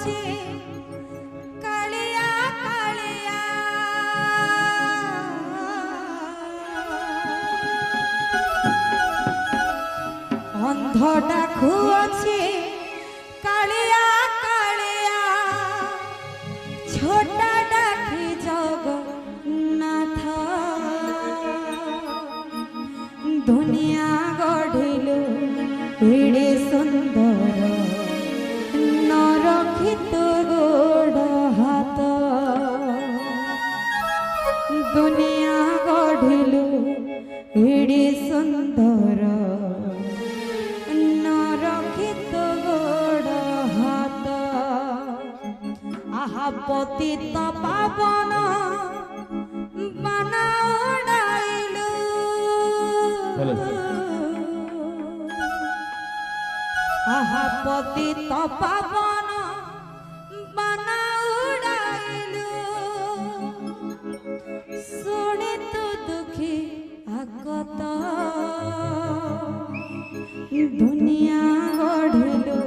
ଅଛି କାଳିଆ କାଳିଆ ଅନ୍ଧ ଡାକୁ ଅଛି କାଳିଆ କାଳିଆ ଛୋଟା ଡାକି ଜଗନ୍ନାଥ ଦୁନିଆ ଗଢ଼ିଲୁ ଏଡ଼େ ସୁନ୍ଦର ନରଖି ତୋ ଗୋଡ଼ ହାତ ଦୁନିଆ ଗଢ଼ିଲୁ ଏଡ଼େ ସୁନ୍ଦର ନରଖି ତୋ ଗୋଡ଼ ହାତ ଆହା ପତିତ ପାବନ ବାନା ଉଡ଼ାଇଲୁ आहा पतित पावन बाना उड़ाइलु सुने तो दुखी आगत दुनिया गढ़िलु